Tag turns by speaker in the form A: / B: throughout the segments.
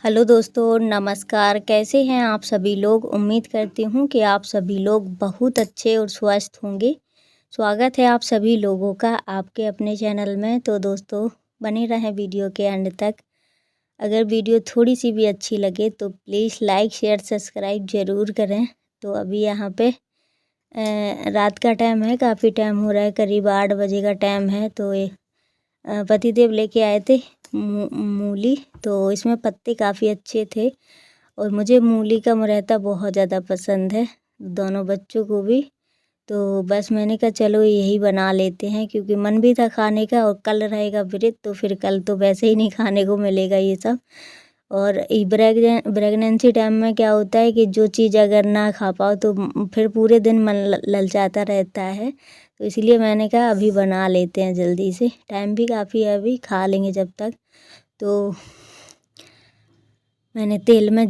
A: Hello दोस्तों, नमस्कार। कैसे हैं आप सभी लोग? उम्मीद करती हूँ कि आप सभी लोग बहुत अच्छे और स्वस्थ होंगे। स्वागत है आप सभी लोगों का आपके अपने चैनल में। तो दोस्तों, बने रहें वीडियो के एंड तक। अगर वीडियो थोड़ी सी भी अच्छी लगे तो प्लीज़ लाइक शेयर सब्सक्राइब ज़रूर करें। तो अभी यहाँ पे रात का टाइम है, काफ़ी टाइम हो रहा है, करीब 8 बजे का टाइम है। तो पतिदेव लेके आए थे मूली। तो इसमें पत्ते काफ़ी अच्छे थे और मुझे मूली का मुरैता बहुत ज़्यादा पसंद है, दोनों बच्चों को भी। तो बस मैंने कहा चलो यही बना लेते हैं, क्योंकि मन भी था खाने का और कल रहेगा व्रत, तो फिर कल तो वैसे ही नहीं खाने को मिलेगा ये सब। और प्रेगनेंसी टाइम में क्या होता है कि जो चीज़ अगर ना खा पाओ तो फिर पूरे दिन मन ललचाता रहता है। तो इसलिए मैंने कहा अभी बना लेते हैं जल्दी से, टाइम भी काफ़ी है, अभी खा लेंगे जब तक। तो मैंने तेल में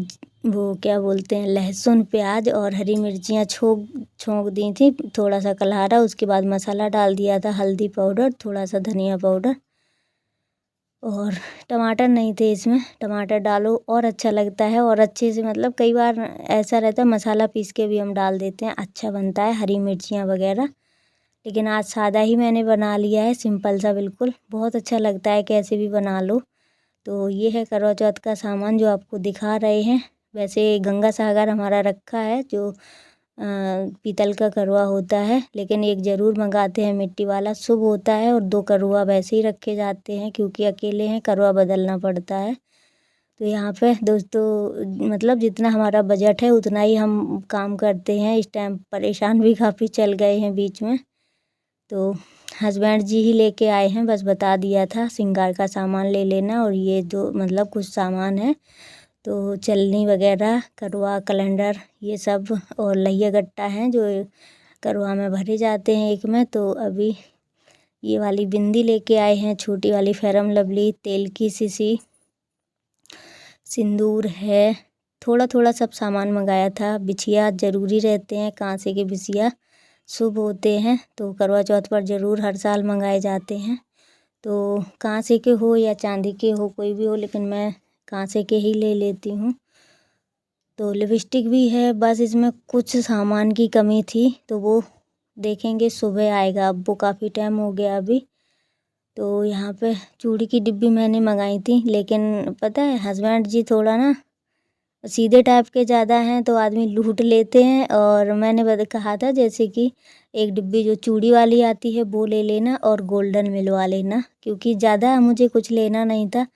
A: वो क्या बोलते हैं, लहसुन प्याज और हरी मिर्चियाँ छोंक दी थी, थोड़ा सा कलहारा। उसके बाद मसाला डाल दिया था, हल्दी पाउडर, थोड़ा सा धनिया पाउडर, और टमाटर नहीं थे इसमें। टमाटर डालो और अच्छा लगता है, और अच्छे से मतलब कई बार ऐसा रहता है मसाला पीस के भी हम डाल देते हैं, अच्छा बनता है, हरी मिर्चियाँ वगैरह। लेकिन आज सादा ही मैंने बना लिया है, सिंपल सा, बिल्कुल बहुत अच्छा लगता है, कैसे भी बना लो। तो ये है करवा चौथ का सामान जो आपको दिखा रहे हैं। वैसे गंगा सागर हमारा रखा है, जो पीतल का करवा होता है, लेकिन एक ज़रूर मंगाते हैं मिट्टी वाला, शुभ होता है। और 2 करवा वैसे ही रखे जाते हैं, क्योंकि अकेले हैं, करवा बदलना पड़ता है। तो यहाँ पे दोस्तों मतलब जितना हमारा बजट है उतना ही हम काम करते हैं। इस टाइम परेशान भी काफ़ी चल गए हैं बीच में। तो हस्बैंड जी ही लेके आए हैं, बस बता दिया था श्रृंगार का सामान ले लेना, और ये जो मतलब कुछ सामान है, तो चलनी वगैरह, करवा कैलेंडर, ये सब, और लैया गट्टा हैं जो करवा में भरे जाते हैं एक में। तो अभी ये वाली बिंदी लेके आए हैं, छोटी वाली फेरम लवली, तेल की शीशी, सिंदूर है, थोड़ा थोड़ा सब सामान मंगाया था। बिछिया ज़रूरी रहते हैं, कांसे के बिछिया शुभ होते हैं, तो करवा चौथ पर ज़रूर हर साल मंगाए जाते हैं। तो कांसे के हो या चांदी के हो, कोई भी हो, लेकिन मैं कांसे के ही ले लेती हूँ। तो लिपस्टिक भी है, बस इसमें कुछ सामान की कमी थी, तो वो देखेंगे, सुबह आएगा। अब वो काफ़ी टाइम हो गया अभी। तो यहाँ पे चूड़ी की डिब्बी मैंने मंगाई थी, लेकिन पता है हस्बैंड जी थोड़ा ना सीधे टाइप के ज़्यादा हैं, तो आदमी लूट लेते हैं। और मैंने कहा था जैसे कि एक डिब्बी जो चूड़ी वाली आती है वो ले लेना, और गोल्डन मिलवा लेना, क्योंकि ज़्यादा मुझे कुछ लेना नहीं था।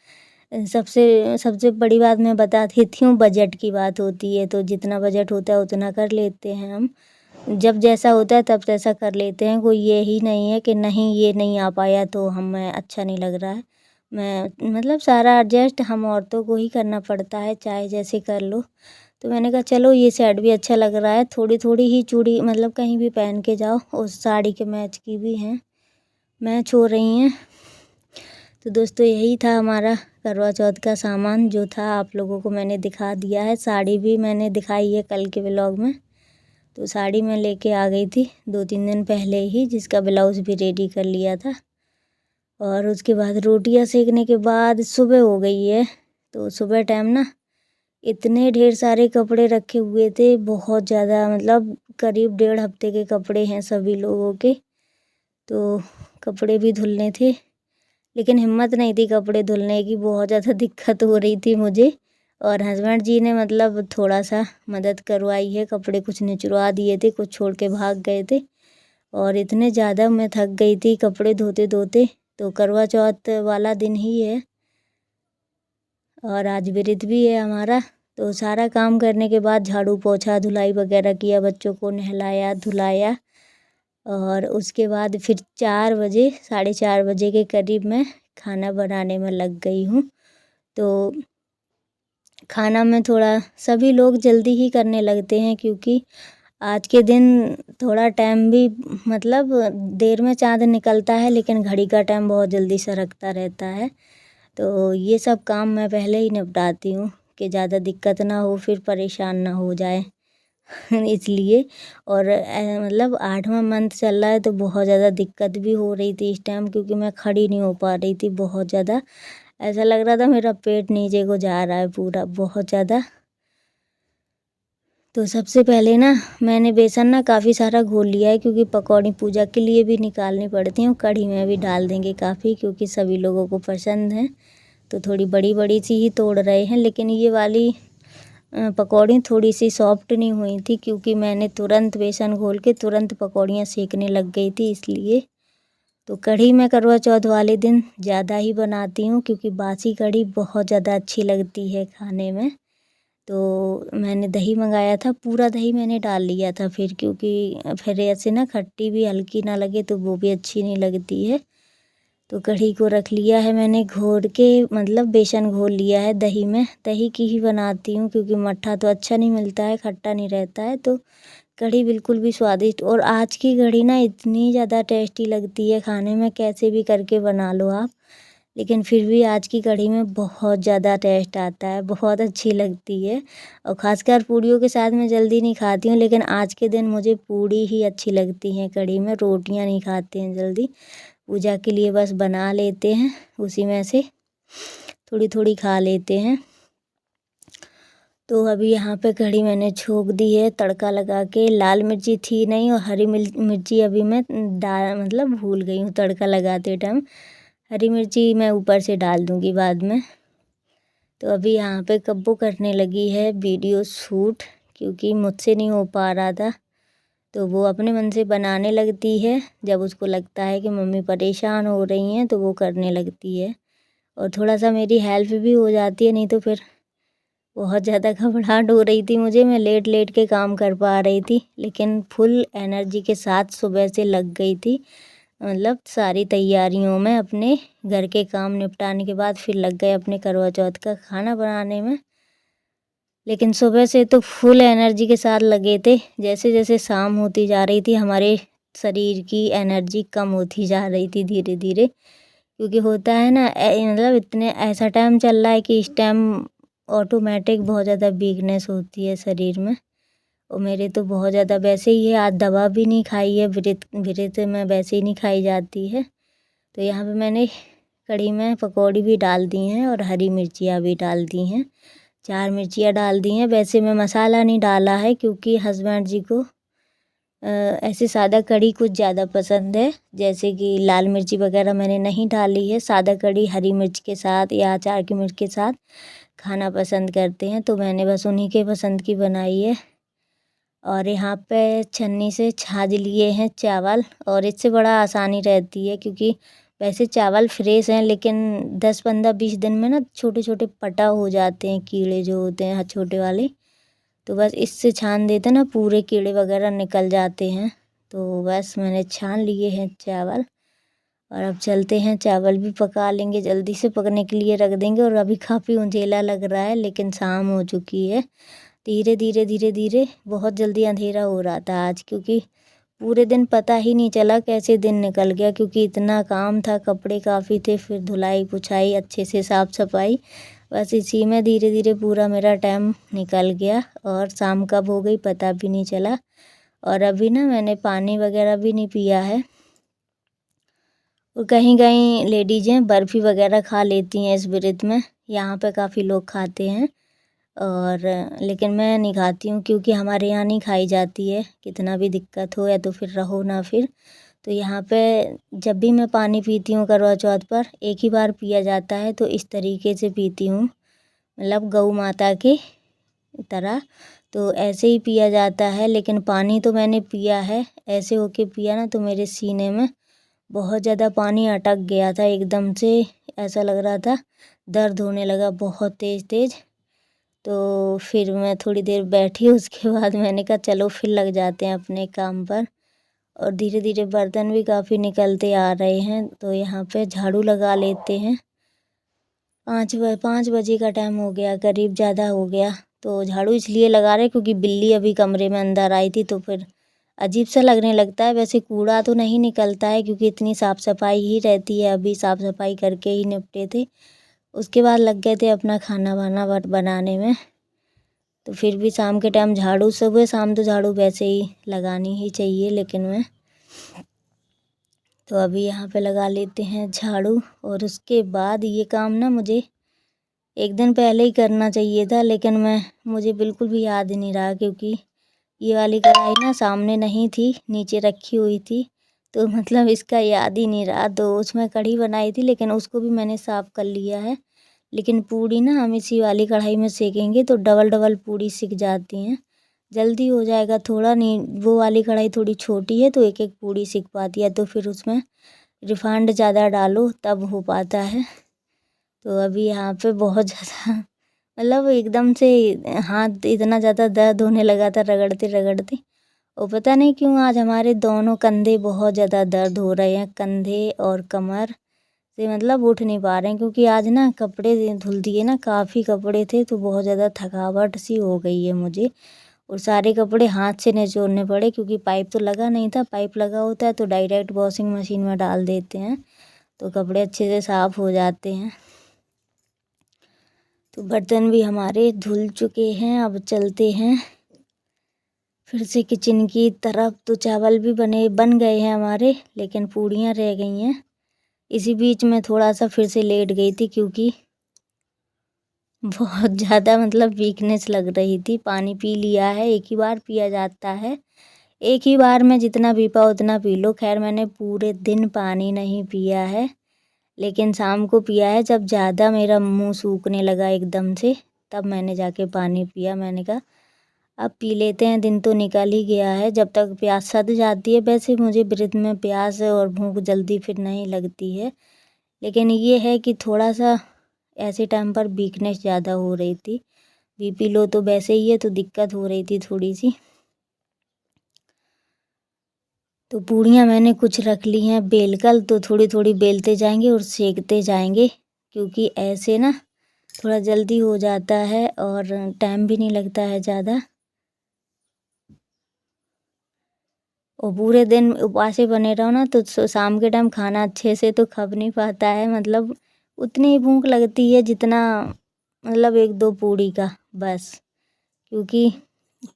A: सबसे सबसे बड़ी बात मैं बता देती हूँ, बजट की बात होती है, तो जितना बजट होता है उतना कर लेते हैं हम। जब जैसा होता है तब तैसा कर लेते हैं। कोई ये ही नहीं है कि नहीं ये नहीं आ पाया तो हमें अच्छा नहीं लग रहा है। मैं मतलब सारा एडजस्ट हम औरतों को ही करना पड़ता है, चाहे जैसे कर लो। तो मैंने कहा चलो ये सेट भी अच्छा लग रहा है, थोड़ी थोड़ी ही चूड़ी मतलब कहीं भी पहन के जाओ, उस साड़ी के मैच की भी हैं, मैच हो रही हैं। तो दोस्तों यही था हमारा करवा चौथ का सामान, जो था आप लोगों को मैंने दिखा दिया है। साड़ी भी मैंने दिखाई है कल के व्लॉग में। तो साड़ी मैं लेके आ गई थी 2-3 दिन पहले ही, जिसका ब्लाउज़ भी रेडी कर लिया था। और उसके बाद रोटियां सेकने के बाद सुबह हो गई है। तो सुबह टाइम ना इतने ढेर सारे कपड़े रखे हुए थे, बहुत ज़्यादा, मतलब करीब 1.5 हफ्ते के कपड़े हैं सभी लोगों के। तो कपड़े भी धुलने थे, लेकिन हिम्मत नहीं थी कपड़े धुलने की, बहुत ज़्यादा दिक्कत हो रही थी मुझे। और हस्बैंड जी ने मतलब थोड़ा सा मदद करवाई है, कपड़े कुछ निचुड़वा दिए थे, कुछ छोड़ के भाग गए थे। और इतने ज़्यादा मैं थक गई थी कपड़े धोते धोते। तो करवा चौथ वाला दिन ही है, और आज व्रत भी है हमारा। तो सारा काम करने के बाद झाड़ू पोछा धुलाई वगैरह किया, बच्चों को नहलाया धुलाया, और उसके बाद फिर 4 बजे 4:30 बजे के करीब मैं खाना बनाने में लग गई हूँ। तो खाना में थोड़ा सभी लोग जल्दी ही करने लगते हैं, क्योंकि आज के दिन थोड़ा टाइम भी मतलब देर में चाँद निकलता है, लेकिन घड़ी का टाइम बहुत जल्दी सरकता रहता है। तो ये सब काम मैं पहले ही निपटाती हूँ कि ज़्यादा दिक्कत ना हो, फिर परेशान ना हो जाए इसलिए। और मतलब 8वां मंथ चल रहा है, तो बहुत ज़्यादा दिक्कत भी हो रही थी इस टाइम, क्योंकि मैं खड़ी नहीं हो पा रही थी बहुत ज़्यादा। ऐसा लग रहा था मेरा पेट नीचे को जा रहा है पूरा, बहुत ज़्यादा। तो सबसे पहले ना मैंने बेसन ना काफ़ी सारा घोल लिया है, क्योंकि पकौड़ी पूजा के लिए भी निकालनी पड़ती हैं और कढ़ी में भी डाल देंगे काफ़ी, क्योंकि सभी लोगों को पसंद है। तो थोड़ी बड़ी बड़ी सी ही तोड़ रहे हैं, लेकिन ये वाली पकौड़ी थोड़ी सी सॉफ्ट नहीं हुई थी, क्योंकि मैंने तुरंत बेसन घोल के तुरंत पकौड़ियाँ सेकने लग गई थी इसलिए। तो कढ़ी मैं करवा चौथ वाले दिन ज़्यादा ही बनाती हूँ, क्योंकि बासी कढ़ी बहुत ज़्यादा अच्छी लगती है खाने में। तो मैंने दही मंगाया था, पूरा दही मैंने डाल लिया था फिर, क्योंकि फिर ऐसे ना खट्टी भी हल्की ना लगे तो वो भी अच्छी नहीं लगती है। तो कढ़ी को रख लिया है मैंने घोल के, मतलब बेसन घोल लिया है दही में। दही की ही बनाती हूँ, क्योंकि मट्ठा तो अच्छा नहीं मिलता है, खट्टा नहीं रहता है, तो कढ़ी बिल्कुल भी स्वादिष्ट। और आज की कढ़ी ना इतनी ज़्यादा टेस्टी लगती है खाने में, कैसे भी करके बना लो आप, लेकिन फिर भी आज की कढ़ी में बहुत ज़्यादा टेस्ट आता है, बहुत अच्छी लगती है। और ख़ासकर पूड़ियों के साथ मैं जल्दी नहीं खाती हूँ, लेकिन आज के दिन मुझे पूड़ी ही अच्छी लगती हैं कढ़ी में, रोटियाँ नहीं खाते हैं जल्दी। पूजा के लिए बस बना लेते हैं, उसी में से थोड़ी थोड़ी खा लेते हैं। तो अभी यहाँ पे कढ़ी मैंने छोंक दी है तड़का लगा के। लाल मिर्ची थी नहीं, और हरी मिर्ची अभी मैं मतलब भूल गई हूँ तड़का लगाते टाइम। हरी मिर्ची मैं ऊपर से डाल दूँगी बाद में। तो अभी यहाँ पे कब्बू करने लगी है वीडियो शूट, क्योंकि मुझसे नहीं हो पा रहा था। तो वो अपने मन से बनाने लगती है, जब उसको लगता है कि मम्मी परेशान हो रही हैं तो वो करने लगती है। और थोड़ा सा मेरी हेल्प भी हो जाती है, नहीं तो फिर बहुत ज़्यादा घबराहट हो रही थी मुझे, मैं लेट लेट के काम कर पा रही थी, लेकिन फुल एनर्जी के साथ सुबह से लग गई थी। मतलब सारी तैयारियों में, अपने घर के काम निपटाने के बाद फिर लग गए अपने करवा चौथ का खाना बनाने में। लेकिन सुबह से तो फुल एनर्जी के साथ लगे थे। जैसे जैसे शाम होती जा रही थी, हमारे शरीर की एनर्जी कम होती जा रही थी धीरे धीरे, क्योंकि होता है ना मतलब इतने ऐसा टाइम चल रहा है कि इस टाइम ऑटोमेटिक बहुत ज़्यादा वीकनेस होती है शरीर में। और मेरे तो बहुत ज़्यादा वैसे ही है, आज दवा भी नहीं खाई है, व्रत में वैसे ही नहीं खाई जाती है। तो यहाँ पे मैंने कढ़ी में पकौड़ी भी डाल दी हैं और हरी मिर्चियाँ भी डाल दी हैं, 4 मिर्चियाँ डाल दी हैं। वैसे मैं मसाला नहीं डाला है, क्योंकि हस्बैंड जी को ऐसे सादा कढ़ी कुछ ज़्यादा पसंद है, जैसे कि लाल मिर्ची वगैरह मैंने नहीं डाली है। सादा कढ़ी हरी मिर्च के साथ या अचार की मिर्च के साथ खाना पसंद करते हैं, तो मैंने बस उन्हीं के पसंद की बनाई है। और यहाँ पे छन्नी से छाज लिए हैं चावल, और इससे बड़ा आसानी रहती है, क्योंकि वैसे चावल फ्रेश हैं, लेकिन 10-15-20 दिन में ना छोटे छोटे पटा हो जाते हैं, कीड़े जो होते हैं छोटे वाले। तो बस इससे छान देते ना, पूरे कीड़े वगैरह निकल जाते हैं। तो बस मैंने छान लिए हैं चावल, और अब चलते हैं चावल भी पका लेंगे, जल्दी से पकने के लिए रख देंगे। और अभी काफ़ी उंधेला लग रहा है, लेकिन शाम हो चुकी है। धीरे धीरे धीरे धीरे बहुत जल्दी अंधेरा हो रहा था आज, क्योंकि पूरे दिन पता ही नहीं चला कैसे दिन निकल गया, क्योंकि इतना काम था, कपड़े काफ़ी थे, फिर धुलाई पुछाई, अच्छे से साफ़ सफाई, बस इसी में धीरे धीरे पूरा मेरा टाइम निकल गया। और शाम कब हो गई पता भी नहीं चला। और अभी ना मैंने पानी वगैरह भी नहीं पिया है। और कहीं कहीं लेडीज़ें बर्फ़ी वगैरह खा लेती हैं इस व्रत में, यहाँ पे काफ़ी लोग खाते हैं, और लेकिन मैं नहीं खाती हूँ, क्योंकि हमारे यहाँ नहीं खाई जाती है, कितना भी दिक्कत हो या तो फिर रहो ना फिर। तो यहाँ पे जब भी मैं पानी पीती हूँ करवा चौथ पर, एक ही बार पिया जाता है, तो इस तरीके से पीती हूँ, मतलब गौ माता की तरह। तो ऐसे ही पिया जाता है, लेकिन पानी तो मैंने पिया है, ऐसे होके पिया ना तो मेरे सीने में बहुत ज़्यादा पानी अटक गया था एकदम से, ऐसा लग रहा था दर्द होने लगा बहुत तेज़ तेज़। तो फिर मैं थोड़ी देर बैठी, उसके बाद मैंने कहा चलो फिर लग जाते हैं अपने काम पर। और धीरे धीरे बर्तन भी काफ़ी निकलते आ रहे हैं, तो यहाँ पे झाड़ू लगा लेते हैं। 5 बजे का टाइम हो गया, करीब ज़्यादा हो गया। तो झाड़ू इसलिए लगा रहे क्योंकि बिल्ली अभी कमरे में अंदर आई थी, तो फिर अजीब सा लगने लगता है। वैसे कूड़ा तो नहीं निकलता है, क्योंकि इतनी साफ़ सफाई ही रहती है, अभी साफ़ सफाई करके ही निपटे थे, उसके बाद लग गए थे अपना खाना वाना बनाने में। तो फिर भी शाम के टाइम झाड़ू, सुबह शाम तो झाड़ू वैसे ही लगानी ही चाहिए, लेकिन मैं तो अभी यहाँ पे लगा लेते हैं झाड़ू। और उसके बाद ये काम ना मुझे एक दिन पहले ही करना चाहिए था, लेकिन मुझे बिल्कुल भी याद नहीं रहा, क्योंकि ये वाली कढ़ाई ना सामने नहीं थी, नीचे रखी हुई थी, तो मतलब इसका याद ही नहीं रहा। तो उसमें कढ़ी बनाई थी, लेकिन उसको भी मैंने साफ़ कर लिया है। लेकिन पूड़ी ना हम इसी वाली कढ़ाई में सेकेंगे तो डबल डबल पूड़ी सिक जाती हैं, जल्दी हो जाएगा। थोड़ा नहीं, वो वाली कढ़ाई थोड़ी छोटी है तो एक एक पूड़ी सिक पाती है, तो फिर उसमें रिफाइंड ज़्यादा डालो तब हो पाता है। तो अभी यहाँ पे बहुत ज़्यादा मतलब एकदम से हाथ इतना ज़्यादा दर्द होने लगा था रगड़ते रगड़ते। और पता नहीं क्यों आज हमारे दोनों कंधे बहुत ज़्यादा दर्द हो रहे हैं, कंधे और कमर से मतलब उठ नहीं पा रहे हैं, क्योंकि आज ना कपड़े धुल दिए ना, काफ़ी कपड़े थे, तो बहुत ज़्यादा थकावट सी हो गई है मुझे। और सारे कपड़े हाथ से निचोड़ने पड़े, क्योंकि पाइप तो लगा नहीं था। पाइप लगा होता है तो डायरेक्ट वॉशिंग मशीन में डाल देते हैं तो कपड़े अच्छे से साफ़ हो जाते हैं। तो बर्तन भी हमारे धुल चुके हैं। अब चलते हैं फिर से किचन की तरफ। तो चावल भी बन गए हैं हमारे, लेकिन पूड़ियाँ रह गई हैं। इसी बीच में थोड़ा सा फिर से लेट गई थी, क्योंकि बहुत ज़्यादा मतलब वीकनेस लग रही थी। पानी पी लिया है, एक ही बार पिया जाता है, एक ही बार में जितना पी पाओ उतना पी लो। खैर मैंने पूरे दिन पानी नहीं पिया है, लेकिन शाम को पिया है, जब ज़्यादा मेरा मुंह सूखने लगा एकदम से, तब मैंने जाके पानी पिया। मैंने कहा अब पी लेते हैं, दिन तो निकल ही गया है, जब तक प्यास सध जाती है। वैसे मुझे व्रत में प्यास और भूख जल्दी फिर नहीं लगती है, लेकिन ये है कि थोड़ा सा ऐसे टाइम पर वीकनेस ज़्यादा हो रही थी। बीपी लो तो वैसे ही है, तो दिक्कत हो रही थी थोड़ी सी। तो पूड़ियाँ मैंने कुछ रख ली हैं बेलकर, तो थोड़ी थोड़ी बेलते जाएंगे और सेकते जाएंगे, क्योंकि ऐसे ना थोड़ा जल्दी हो जाता है और टाइम भी नहीं लगता है ज़्यादा। और पूरे दिन उपवासे बने रहो ना, तो शाम के टाइम खाना अच्छे से तो खप नहीं पाता है। मतलब उतनी ही भूख लगती है जितना मतलब एक दो पूड़ी का बस, क्योंकि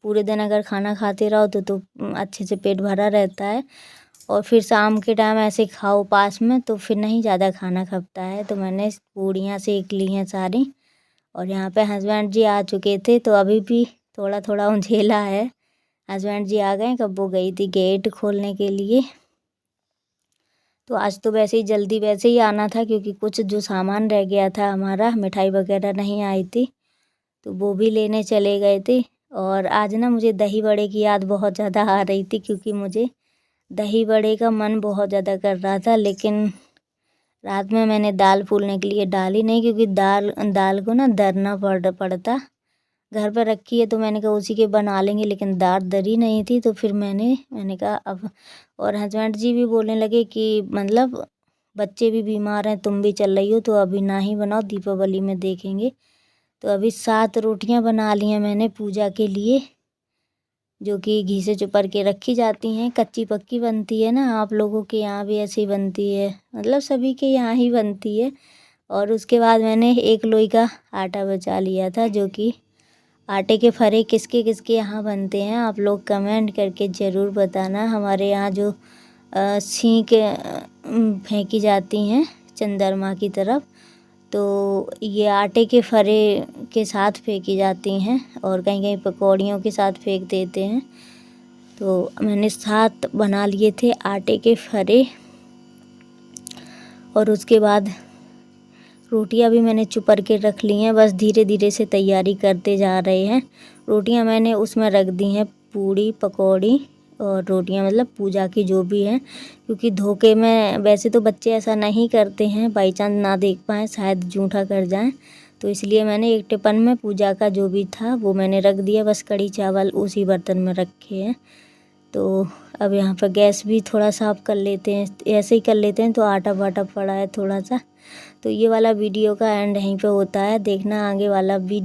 A: पूरे दिन अगर खाना खाते रहो तो अच्छे से पेट भरा रहता है। और फिर शाम के टाइम ऐसे खाओ पास में तो फिर नहीं ज़्यादा खाना खपता है। तो मैंने पूड़ियाँ सेक ली हैं सारी। और यहाँ पे हस्बैंड जी आ चुके थे, तो अभी भी थोड़ा थोड़ा उंझेला है। हस्बैंड जी आ गए, कब वो गई थी गेट खोलने के लिए। तो आज तो वैसे ही जल्दी वैसे ही आना था, क्योंकि कुछ जो सामान रह गया था हमारा, मिठाई वगैरह नहीं आई थी, तो वो भी लेने चले गए थे। और आज ना मुझे दही बड़े की याद बहुत ज़्यादा आ रही थी, क्योंकि मुझे दही बड़े का मन बहुत ज़्यादा कर रहा था। लेकिन रात में मैंने दाल फूलने के लिए डाली नहीं, क्योंकि दाल को ना दरना पड़ता। घर पर रखी है तो मैंने कहा उसी के बना लेंगे, लेकिन दाल दरी नहीं थी, तो फिर मैंने कहा अब। और हस्बैंड जी भी बोलने लगे कि मतलब बच्चे भी बीमार हैं, तुम भी चल रही हो, तो अभी ना ही बनाओ, दीपावली में देखेंगे। तो अभी 7 रोटियां बना ली हैं मैंने पूजा के लिए, जो कि घी से चुपर के रखी जाती हैं। कच्ची पक्की बनती है ना, आप लोगों के यहाँ भी ऐसी बनती है, मतलब सभी के यहाँ ही बनती है। और उसके बाद मैंने 1 लोई का आटा बचा लिया था, जो कि आटे के फरे किसके किसके यहाँ बनते हैं, आप लोग कमेंट करके ज़रूर बताना। हमारे यहाँ जो सींक फेंकी जाती हैं चंद्रमा की तरफ, तो ये आटे के फरे के साथ फेंकी जाती हैं, और कहीं कहीं पकौड़ियों के साथ फेंक देते हैं। तो मैंने 7 बना लिए थे आटे के फरे। और उसके बाद रोटियां भी मैंने चुपर के रख ली हैं, बस धीरे धीरे से तैयारी करते जा रहे हैं। रोटियां मैंने उसमें रख दी हैं, पूड़ी पकौड़ी और रोटियां मतलब पूजा की जो भी हैं, क्योंकि धोखे में वैसे तो बच्चे ऐसा नहीं करते हैं, बाई चांस ना देख पाएँ, शायद जूठा कर जाएं, तो इसलिए मैंने एक टिफिन में पूजा का जो भी था वो मैंने रख दिया। बस कढ़ी चावल उसी बर्तन में रखे हैं। तो अब यहाँ पर गैस भी थोड़ा साफ़ कर लेते हैं, ऐसे ही कर लेते हैं, तो आटा वाटा पड़ा है थोड़ा सा। तो ये वाला वीडियो का एंड यहीं पे होता है, देखना आगे वाला वीडियो।